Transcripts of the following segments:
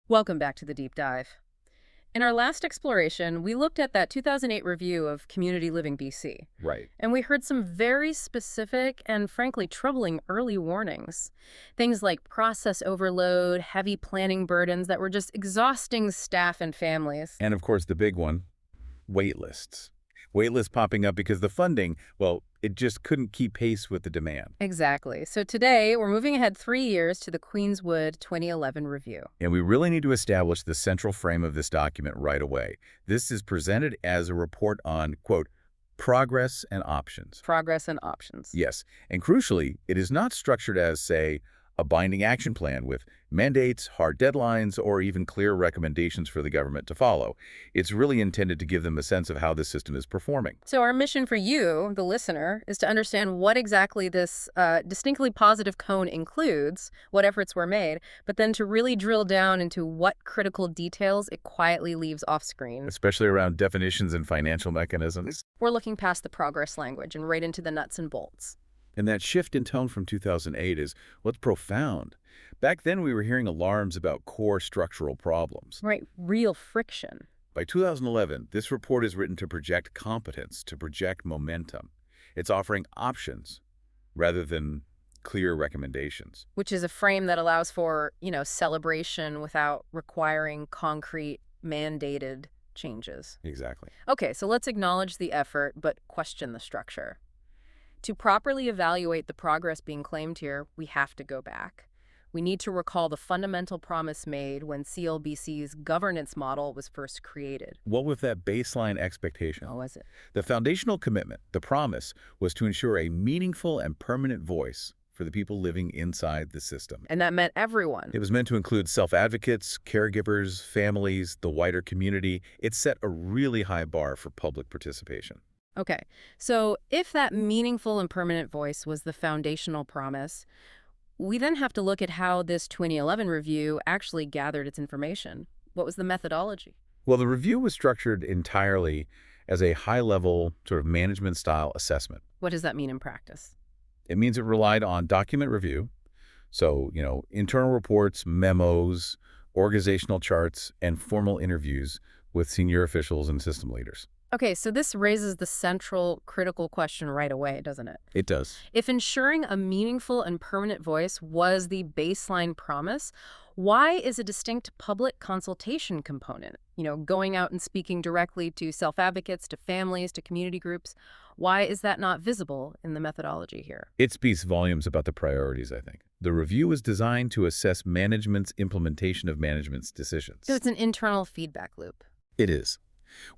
Welcome back to the deep dive. In our last exploration, we looked at that 2008 review of Community Living BC, Right. and we heard some very specific and frankly troubling early warnings. Things like process overload, heavy planning burdens that were just exhausting staff and families. And of course, the big one, wait lists. Wait lists popping up because the funding, well, it just couldn't keep pace with the demand. Exactly. So today, we're moving ahead 3 years to the Queenswood 2011 review. And we really need to establish the central frame of this document right away. This is presented as a report on, quote, progress and options. Progress and options. Yes, and crucially, it is not structured as, say, a binding action plan with mandates, hard deadlines, or even clear recommendations for the government to follow. It's really intended to give them a sense of how the system is performing. So our mission for you, the listener, is to understand what exactly this distinctly positive cone includes, what efforts were made, but then to really drill down into what critical details it quietly leaves off screen. Especially around definitions and financial mechanisms. We're looking past the progress language and right into the nuts and bolts. And that shift in tone from 2008 is what's profound. Back then, we were hearing alarms about core structural problems. Right, real friction. By 2011, this report is written to project competence, to project momentum. It's offering options rather than clear recommendations. Which is a frame that allows for, celebration without requiring concrete, mandated changes. Exactly. Okay, so let's acknowledge the effort, but question the structure. To properly evaluate the progress being claimed here, we have to go back. We need to recall the fundamental promise made when CLBC's governance model was first created. What was that baseline expectation? What was it? The foundational commitment, the promise, was to ensure a meaningful and permanent voice for the people living inside the system. And that meant everyone. It was meant to include self-advocates, caregivers, families, the wider community. It set a really high bar for public participation. Okay, so if that meaningful and permanent voice was the foundational promise, we then have to look at how this 2011 review actually gathered its information. What was the methodology? Well, the review was structured entirely as a high-level sort of management-style assessment. What does that mean in practice? It means it relied on document review, so, internal reports, memos, organizational charts, and formal interviews with senior officials and system leaders. Okay, so this raises the central critical question right away, doesn't it? It does. If ensuring a meaningful and permanent voice was the baseline promise, why is a distinct public consultation component? Going out and speaking directly to self-advocates, to families, to community groups. Why is that not visible in the methodology here? It speaks volumes about the priorities, I think. The review is designed to assess management's implementation of management's decisions. So it's an internal feedback loop. It is.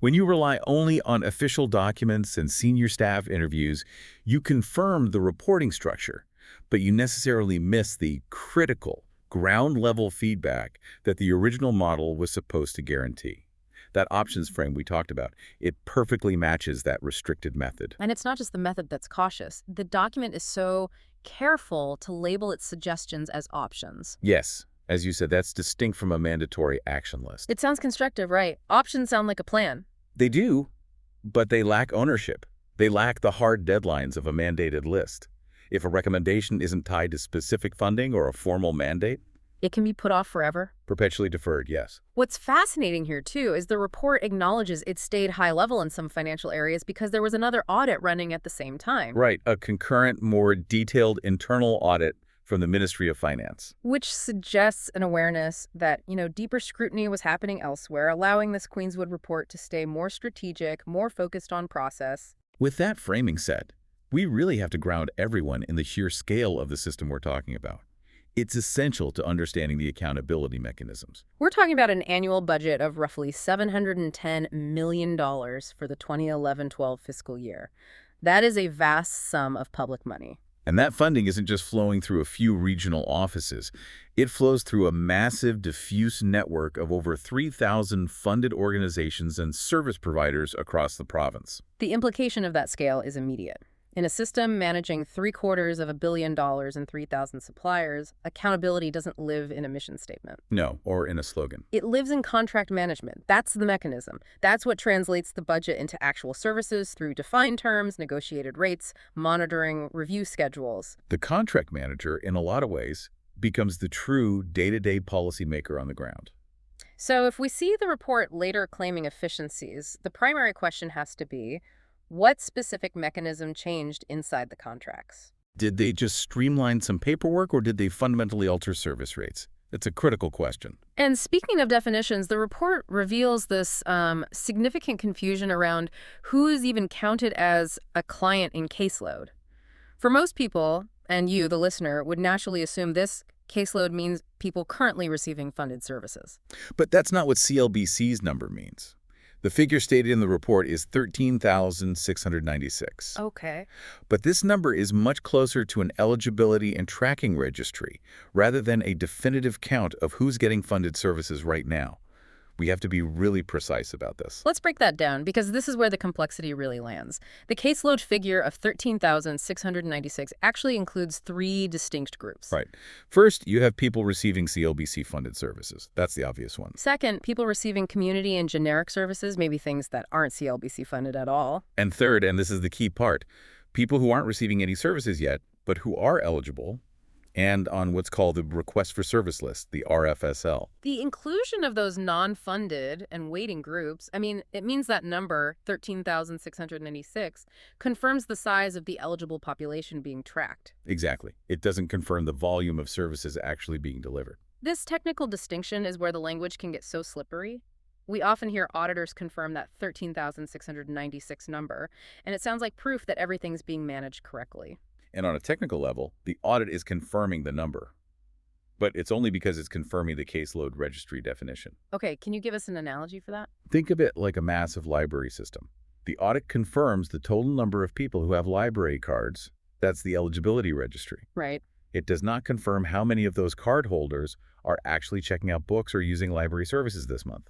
When you rely only on official documents and senior staff interviews, you confirm the reporting structure, but you necessarily miss the critical, ground-level feedback that the original model was supposed to guarantee. That options frame we talked about, it perfectly matches that restricted method. And it's not just the method that's cautious. The document is so careful to label its suggestions as options. Yes. As you said, that's distinct from a mandatory action list. It sounds constructive, right? Options sound like a plan. They do, but they lack ownership. They lack the hard deadlines of a mandated list. If a recommendation isn't tied to specific funding or a formal mandate, It can be put off forever. perpetually deferred, yes. What's fascinating here, too, is the report acknowledges it stayed high level in some financial areas because there was another audit running at the same time. Right, a concurrent, more detailed internal audit from the Ministry of Finance. Which suggests an awareness that, deeper scrutiny was happening elsewhere, allowing this Queenswood report to stay more strategic, more focused on process. With that framing set, we really have to ground everyone in the sheer scale of the system we're talking about. It's essential to understanding the accountability mechanisms. We're talking about an annual budget of roughly $710 million for the 2011-12 fiscal year. That is a vast sum of public money. And that funding isn't just flowing through a few regional offices. It flows through a massive, diffuse network of over 3,000 funded organizations and service providers across the province. The implication of that scale is immediate. In a system managing $750 million and 3,000 suppliers, accountability doesn't live in a mission statement. No, or in a slogan. It lives in contract management. That's the mechanism. That's what translates the budget into actual services through defined terms, negotiated rates, monitoring, review schedules. The contract manager, in a lot of ways, becomes the true day-to-day policymaker on the ground. So if we see the report later claiming efficiencies, the primary question has to be, what specific mechanism changed inside the contracts? Did they just streamline some paperwork or did they fundamentally alter service rates? It's a critical question. And speaking of definitions, the report reveals this significant confusion around who is even counted as a client in caseload. For most people, and you, the listener, would naturally assume this caseload means people currently receiving funded services. But that's not what CLBC's number means. The figure stated in the report is 13,696. Okay. But this number is much closer to an eligibility and tracking registry rather than a definitive count of who's getting funded services right now. We have to be really precise about this. Let's break that down because this is where the complexity really lands. The caseload figure of 13,696 actually includes three distinct groups. Right. First, you have people receiving CLBC-funded services. That's the obvious one. Second, people receiving community and generic services, maybe things that aren't CLBC funded at all. And third, and this is the key part, people who aren't receiving any services yet, but who are eligible and on what's called the Request for Service list, the RFSL. The inclusion of those non-funded and waiting groups, it means that number, 13,696, confirms the size of the eligible population being tracked. Exactly. It doesn't confirm the volume of services actually being delivered. This technical distinction is where the language can get so slippery. We often hear auditors confirm that 13,696 number, and it sounds like proof that everything's being managed correctly. And on a technical level, the audit is confirming the number. But it's only because it's confirming the caseload registry definition. Okay, can you give us an analogy for that? Think of it like a massive library system. The audit confirms the total number of people who have library cards. That's the eligibility registry. Right. It does not confirm how many of those card holders are actually checking out books or using library services this month.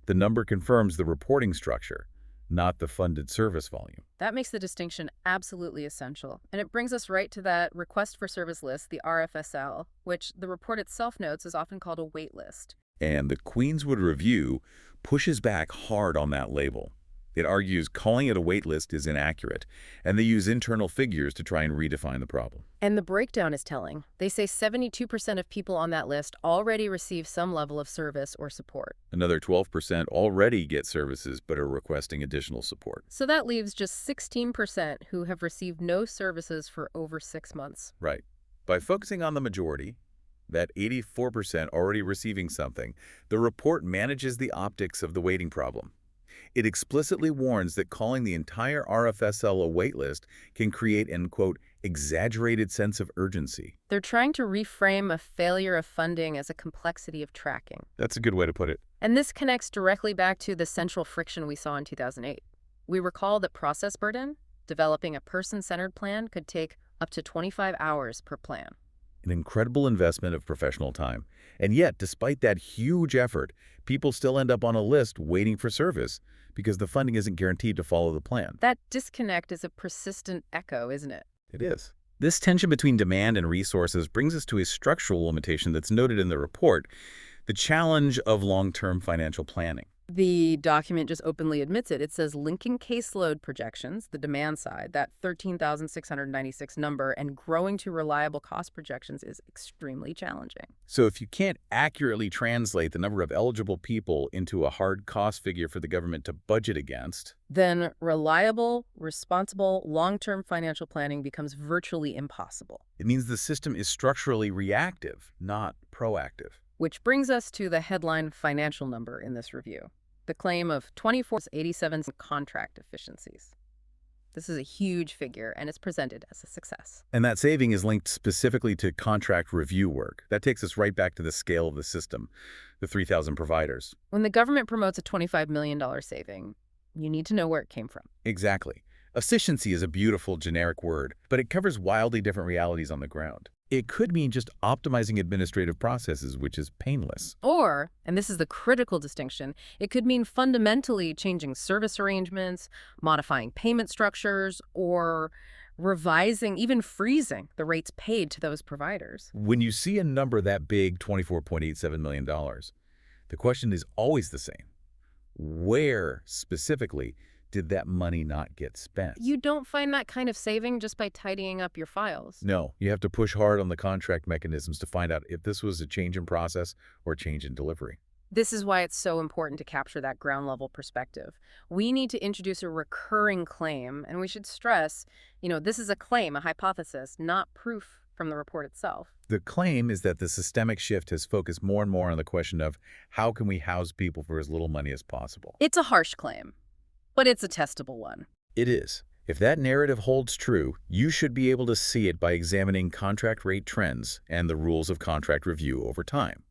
The number confirms the reporting structure, not the funded service volume. That makes the distinction absolutely essential. And it brings us right to that Request for Service list, the RFSL, which the report itself notes is often called a wait list. And the Queenswood Review pushes back hard on that label. It argues calling it a wait list is inaccurate, and they use internal figures to try and redefine the problem. And the breakdown is telling. They say 72% of people on that list already receive some level of service or support. Another 12% already get services but are requesting additional support. So that leaves just 16% who have received no services for over 6 months. Right. By focusing on the majority, that 84% already receiving something, the report manages the optics of the waiting problem. It explicitly warns that calling the entire RFSL a waitlist can create an, quote, exaggerated sense of urgency. They're trying to reframe a failure of funding as a complexity of tracking. That's a good way to put it. And this connects directly back to the central friction we saw in 2008. We recall that process burden, developing a person-centered plan, could take up to 25 hours per plan. An incredible investment of professional time. And yet, despite that huge effort, people still end up on a list waiting for service because the funding isn't guaranteed to follow the plan. That disconnect is a persistent echo, isn't it? It is. This tension between demand and resources brings us to a structural limitation that's noted in the report, the challenge of long-term financial planning. The document just openly admits it. It says linking caseload projections, the demand side, that 13,696 number, and growing to reliable cost projections is extremely challenging. So if you can't accurately translate the number of eligible people into a hard cost figure for the government to budget against, then reliable, responsible, long-term financial planning becomes virtually impossible. it means the system is structurally reactive, not proactive. Which brings us to the headline financial number in this review. The claim of 24,87 contract efficiencies. This is a huge figure, and it's presented as a success. And that saving is linked specifically to contract review work. That takes us right back to the scale of the system, the 3,000 providers. When the government promotes a $25 million saving, you need to know where it came from. Exactly. Efficiency is a beautiful generic word, but it covers wildly different realities on the ground. It could mean just optimizing administrative processes, which is painless. Or, and this is the critical distinction, it could mean fundamentally changing service arrangements, modifying payment structures, or revising, even freezing the rates paid to those providers. When you see a number that big, $24.87 million, the question is always the same. Where, specifically, did that money not get spent? You don't find that kind of saving just by tidying up your files. No, you have to push hard on the contract mechanisms to find out if this was a change in process or a change in delivery. This is why it's so important to capture that ground level perspective. We need to introduce a recurring claim, and we should stress, this is a claim, a hypothesis, not proof from the report itself. The claim is that the systemic shift has focused more and more on the question of how can we house people for as little money as possible. It's a harsh claim, but it's a testable one. It is. If that narrative holds true, you should be able to see it by examining contract rate trends and the rules of contract review over time.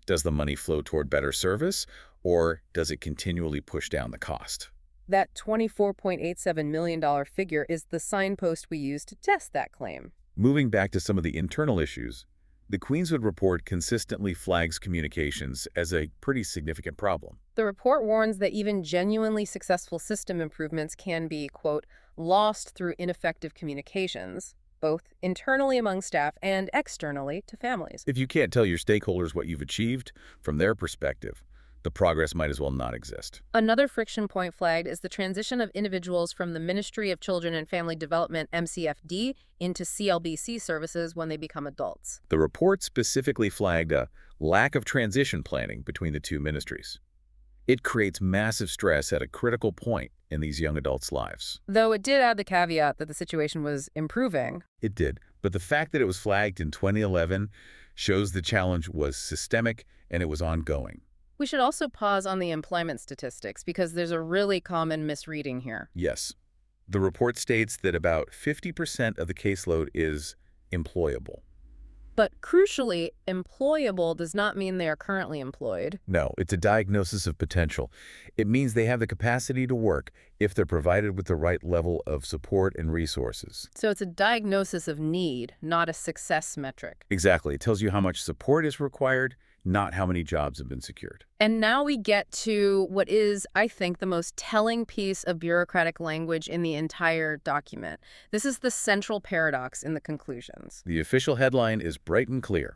Does the money flow toward better service, or does it continually push down the cost? That $24.87 million figure is the signpost we use to test that claim. Moving back to some of the internal issues, the Queenswood report consistently flags communications as a pretty significant problem. The report warns that even genuinely successful system improvements can be, quote, lost through ineffective communications, both internally among staff and externally to families. If you can't tell your stakeholders what you've achieved from their perspective, the progress might as well not exist. Another friction point flagged is the transition of individuals from the Ministry of Children and Family Development, MCFD, into CLBC services when they become adults. The report specifically flagged a lack of transition planning between the two ministries. It creates massive stress at a critical point in these young adults' lives. Though it did add the caveat that the situation was improving. It did, but the fact that it was flagged in 2011 shows the challenge was systemic and it was ongoing. We should also pause on the employment statistics because there's a really common misreading here. Yes. The report states that about 50% of the caseload is employable. But crucially, employable does not mean they are currently employed. No, it's a diagnosis of potential. It means they have the capacity to work if they're provided with the right level of support and resources. So it's a diagnosis of need, not a success metric. Exactly. It tells you how much support is required, not how many jobs have been secured. And now we get to what is, I think, the most telling piece of bureaucratic language in the entire document. This is the central paradox in the conclusions. The official headline is bright and clear.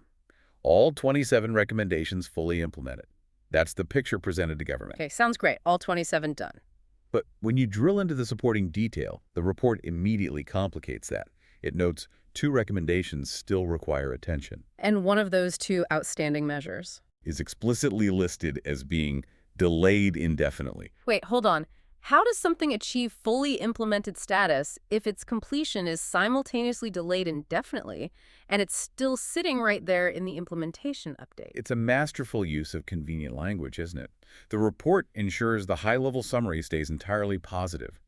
All 27 recommendations fully implemented. That's the picture presented to government. Okay, sounds great. All 27 done. But when you drill into the supporting detail, the report immediately complicates that. It notes 2 recommendations still require attention. And one of those 2 outstanding measures is explicitly listed as being delayed indefinitely. Wait, hold on. How does something achieve fully implemented status if its completion is simultaneously delayed indefinitely and it's still sitting right there in the implementation update? It's a masterful use of convenient language, isn't it? The report ensures the high-level summary stays entirely positive,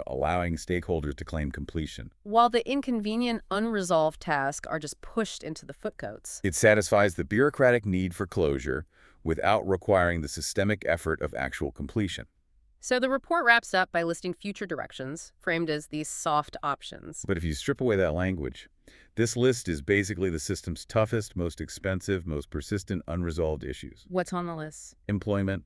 allowing stakeholders to claim completion. While the inconvenient, unresolved tasks are just pushed into the footnotes. It satisfies the bureaucratic need for closure without requiring the systemic effort of actual completion. So the report wraps up by listing future directions, framed as these soft options. But if you strip away that language, this list is basically the system's toughest, most expensive, most persistent unresolved issues. What's on the list? Employment,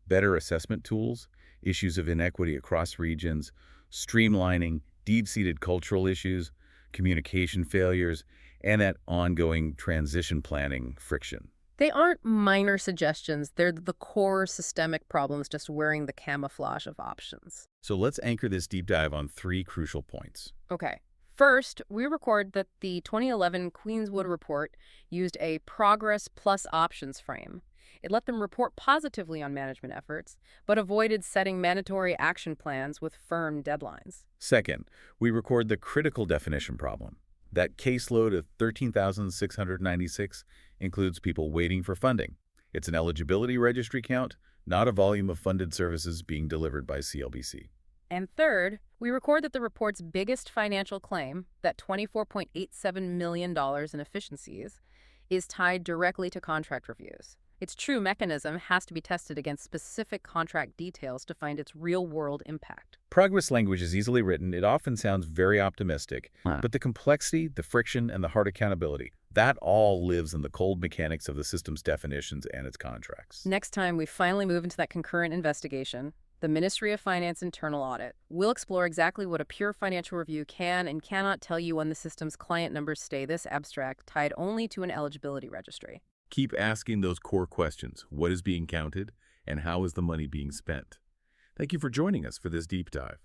better assessment tools, issues of inequity across regions, streamlining, deep-seated cultural issues, communication failures, and that ongoing transition planning friction. They aren't minor suggestions. They're the core systemic problems just wearing the camouflage of options. So let's anchor this deep dive on 3 crucial points. Okay. First, we record that the 2011 Queenswood report used a progress plus options frame. It let them report positively on management efforts, but avoided setting mandatory action plans with firm deadlines. Second, we record the critical definition problem. That caseload of 13,696 includes people waiting for funding. It's an eligibility registry count, not a volume of funded services being delivered by CLBC. And third, we record that the report's biggest financial claim, that $24.87 million in efficiencies, is tied directly to contract reviews. Its true mechanism has to be tested against specific contract details to find its real-world impact. Progress language is easily written. It often sounds very optimistic, but the complexity, the friction, and the hard accountability, that all lives in the cold mechanics of the system's definitions and its contracts. Next time we finally move into that concurrent investigation, the Ministry of Finance internal audit, we'll explore exactly what a pure financial review can and cannot tell you when the system's client numbers stay this abstract, tied only to an eligibility registry. Keep asking those core questions. What is being counted, and how is the money being spent? Thank you for joining us for this deep dive.